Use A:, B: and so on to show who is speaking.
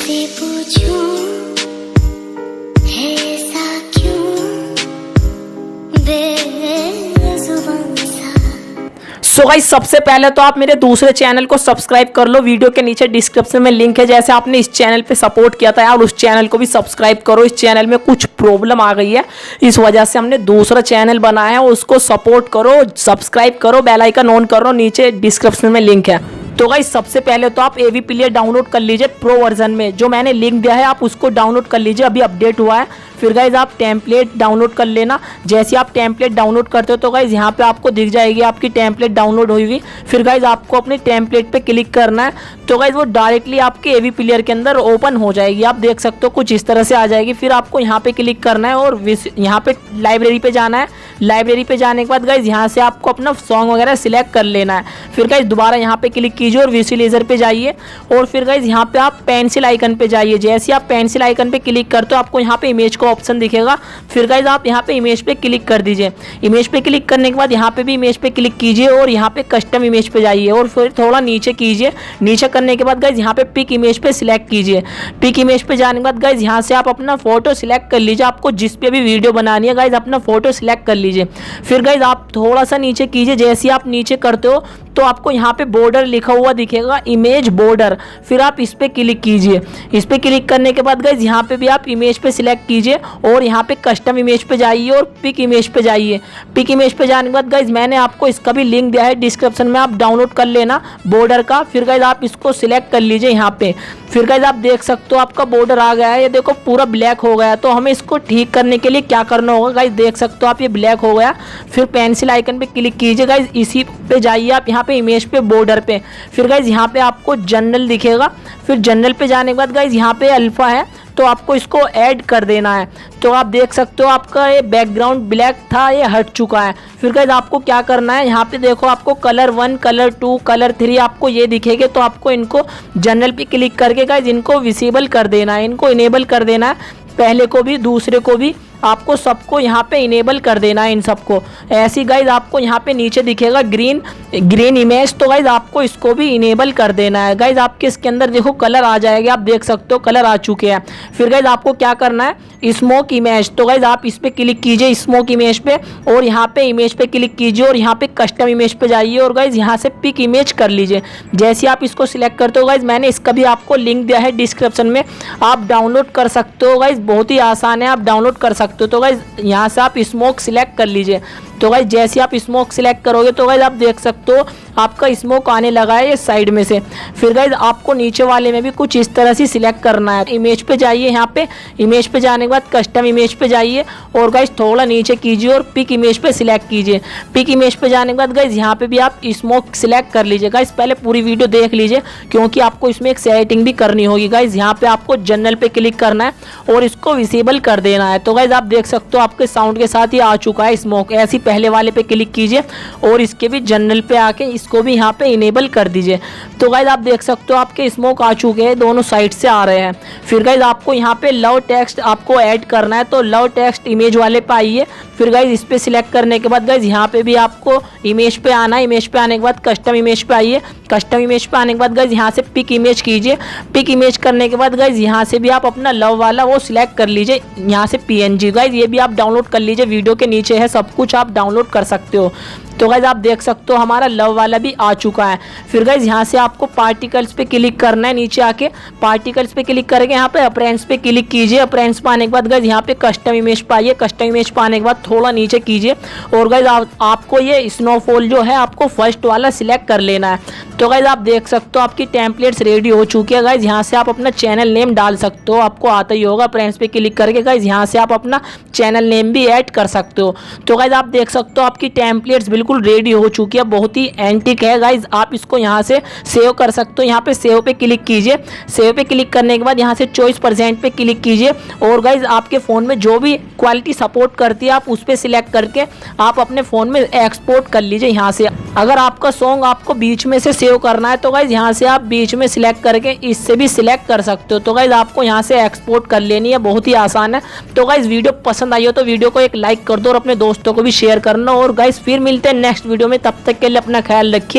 A: कैसे पूछूं है ऐसा क्यों बेजुबान सा।
B: सो गाइस, सबसे पहले तो आप मेरे दूसरे चैनल को सब्सक्राइब कर लो। वीडियो के नीचे डिस्क्रिप्शन में लिंक है। जैसे आपने इस चैनल पे सपोर्ट किया था यार, उस चैनल को भी सब्सक्राइब करो। इस चैनल में कुछ प्रॉब्लम आ गई है, इस वजह से हमने दूसरा चैनल बनाया है, उसको सपोर्ट करो, सब्सक्राइब करो, बेल आइकन ऑन करो, नीचे डिस्क्रिप्शन में लिंक है। तो गाइस, सबसे पहले तो आप एवी प्लेयर डाउनलोड कर लीजिए प्रो वर्जन में, जो मैंने लिंक दिया है आप उसको डाउनलोड कर लीजिए, अभी अपडेट हुआ है। फिर गाइज आप टेम्पलेट डाउनलोड कर लेना। जैसे आप टेम्पलेट डाउनलोड करते हो तो गाइज यहाँ पे आपको दिख जाएगी आपकी टेम्पलेट डाउनलोड हुई हुई। फिर गाइज आपको अपनी टेम्पलेट पे क्लिक करना है, तो गाइज वो डायरेक्टली आपके एवी प्लेयर के अंदर ओपन हो जाएगी। आप देख सकते हो कुछ इस तरह से आ जाएगी। फिर आपको यहाँ पे क्लिक करना है और यहाँ पे लाइब्रेरी पे जाना है। लाइब्रेरी पे जाने के बाद गाइज यहाँ से आपको अपना सॉन्ग वगैरह सिलेक्ट कर लेना है। फिर गाइज दोबारा यहाँ पे क्लिक कीजिए और विजुअलाइजर पे जाइए और फिर गाइज यहाँ पे आप पेंसिल आइकन पे जाइए। जैसे आप पेंसिल आइकन पे क्लिक करते हो आपको यहाँ पे इमेज का ऑप्शन दिखेगा। फिर गाइज आप यहाँ पे इमेज पे क्लिक कर दीजिए। इमेज पे क्लिक करने के बाद यहाँ पे भी इमेज पे क्लिक कीजिए और यहाँ पे कस्टम इमेज पे जाइए और फिर थोड़ा नीचे कीजिए। नीचे करने के बाद गाइज यहाँ पे पिक इमेज पे सिलेक्ट कीजिए। पिक इमेज पे जाने के बाद गाइज यहाँ से आप अपना फोटो सिलेक्ट कर लीजिए। आपको जिस पे भी वीडियो बनानी है गाइज अपना फोटो सिलेक्ट कर लीजिए। फिर गाइज आप थोड़ा सा नीचे कीजिए। जैसे आप नीचे करते हो तो आपको यहाँ पे बॉर्डर लिखा हुआ दिखेगा, इमेज बॉर्डर। फिर आप इस पे क्लिक कीजिए। इस पे क्लिक करने के बाद गाइज यहाँ पे भी आप इमेज पे सिलेक्ट कीजिए और यहाँ पे कस्टम इमेज पे जाइए और पिक इमेज पे जाइए। पिक इमेज पे जाने के बाद गाइज मैंने आपको इसका भी लिंक दिया है डिस्क्रिप्शन में, आप डाउनलोड कर लेना बॉर्डर का। फिर गाइज आप इसको सिलेक्ट कर लीजिए यहाँ पे। फिर गाइज आप देख सकते हो आपका बॉर्डर आ गया है, ये देखो पूरा ब्लैक हो गया है। तो हमें इसको ठीक करने के लिए क्या करना होगा गाइज, देख सकते हो आप ये ब्लैक हो गया। फिर पेंसिल आइकन पे क्लिक कीजिए गाइज, इसी पे जाइए आप यहाँ पे इमेज पे बॉर्डर पे। फिर गाइज यहाँ पे आपको जनरल दिखेगा। फिर जनरल पे जाने के बाद गाइज यहाँ पे अल्फा है तो आपको इसको ऐड कर देना है। तो आप देख सकते हो आपका ये बैकग्राउंड ब्लैक था, ये हट चुका है। फिर गाइज आपको क्या करना है, यहाँ पे देखो आपको कलर 1, कलर 2, कलर 3 आपको ये दिखेंगे। तो आपको इनको जनरल पे क्लिक करके गाइज इनको विजिबल कर देना है, इनको इनेबल कर देना है। पहले को भी दूसरे को भी आपको सबको यहाँ पे इनेबल कर देना है, इन सबको। ऐसी गाइज आपको यहाँ पे नीचे दिखेगा ग्रीन इमेज, तो गाइज आपको इसको भी इनेबल कर देना है। गाइज आपके इसके अंदर देखो कलर आ जाएगा, आप देख सकते हो कलर आ चुके हैं। फिर गाइज आपको क्या करना है, स्मोक इमेज, तो गाइज आप इस पे क्लिक कीजिए स्मोक इमेज पे और यहाँ पे इमेज पे क्लिक कीजिए और यहाँ पे कस्टम इमेज पे जाइए और गाइज यहाँ से पिक इमेज कर लीजिए। जैसे आप इसको सिलेक्ट करते हो गाइज, मैंने इसका भी आपको लिंक दिया है डिस्क्रिप्शन में, आप डाउनलोड कर सकते हो। गाइज बहुत ही आसान है, आप डाउनलोड कर सकते हो। तो गाइज यहाँ से आप स्मोक सिलेक्ट कर लीजिए। तो गाइज जैसे आप स्मोक सिलेक्ट करोगे तो गाइज आप देख सकते हो आपका स्मोक आने लगा है ये साइड में से। फिर गाइज आपको नीचे वाले में भी कुछ इस तरह से सिलेक्ट करना है। इमेज पे जाइए, यहाँ पे इमेज पे जाने के बाद कस्टम इमेज पे जाइए और गाइज थोड़ा नीचे कीजिए और पिक इमेज पे सिलेक्ट कीजिए। पिक इमेज पे जाने के बाद गाइज यहाँ पे भी आप स्मोक सिलेक्ट कर लीजिए। गाइज पहले पूरी वीडियो देख लीजिए क्योंकि आपको इसमें एक सेटिंग भी करनी होगी। गाइज यहाँ पे आपको जनरल पे क्लिक करना है और इसको विजिबल कर देना है। तो गाइज आप देख सकते हो आपके साउंड के साथ ही आ चुका है स्मोक। ऐसी पहले वाले पे क्लिक कीजिए और इसके भी जनरल पे आके इसको भी यहाँ पे इनेबल कर दीजिए। तो गाइज आप देख सकते हो आपके स्मोक आ चुके हैं, दोनों साइड से आ रहे हैं। फिर गाइज आपको यहाँ पे लव टेक्स्ट आपको ऐड करना है, तो लव टेक्स्ट इमेज वाले पे आइए। फिर गाइज इस पे सिलेक्ट करने के बाद गाइज यहाँ पे भी आपको इमेज पे आना है। इमेज पे आने के बाद कस्टम इमेज पे आइए। कस्टम इमेज पे आने के बाद गाइज यहाँ से पिक इमेज कीजिए। पिक इमेज करने के बाद गाइज यहाँ से भी आप अपना लव वाला वो सिलेक्ट कर लीजिए, यहाँ से PNG। गाइज ये भी आप डाउनलोड कर लीजिए, वीडियो के नीचे है सब कुछ, आप डाउनलोड कर सकते हो। तो गाइज आप देख सकते हो हमारा लव वाला भी आ चुका है। फिर गाइज यहाँ से आपको पार्टिकल्स पे क्लिक करना है, नीचे आके पार्टिकल्स पे क्लिक करके यहाँ पे अपरेंस पे क्लिक कीजिए। अपरेंस पे आने के बाद गाइज यहाँ पे कस्टम इमेज पे आइए। कस्टम इमेज पे आने के बाद थोड़ा नीचे कीजिए और गाइज आपको ये स्नोफॉल जो है आपको फर्स्ट वाला सिलेक्ट कर लेना है। तो गाइज आप देख सकते हो आपकी टेम्पलेट्स रेडी हो चुकी है। गाइज यहाँ से आप अपना चैनल नेम डाल सकते हो, आपको आता ही होगा। अपरेंस पे क्लिक करके गाइज यहाँ से आप अपना चैनल नेम भी ऐड कर सकते हो। तो गाइज आप देख सकते हो आपकी टेम्पलेट्स बिल्कुल रेडी हो चुकी है, बहुत ही एंटिक है। गाइज आप इसको यहाँ से सेव कर सकते हो। यहाँ पे सेव पे क्लिक कीजिए। सेव पे क्लिक करने के बाद यहाँ से 24% पे क्लिक कीजिए और गाइज आपके फ़ोन में जो भी क्वालिटी सपोर्ट करती है आप उस पर सिलेक्ट करके आप अपने फ़ोन में एक्सपोर्ट कर लीजिए यहाँ से। अगर आपका सॉन्ग आपको बीच में से सेव करना है तो गाइज यहाँ से आप बीच में सिलेक्ट करके इससे भी सिलेक्ट कर सकते हो। तो गाइज आपको यहाँ से एक्सपोर्ट कर लेनी है, बहुत ही आसान है। तो गाइज वीडियो पसंद आई हो तो वीडियो को एक लाइक कर दो और अपने दोस्तों को भी शेयर करना। और गाइज फिर मिलते हैं नेक्स्ट वीडियो में, तब तक के लिए अपना ख्याल रखिए।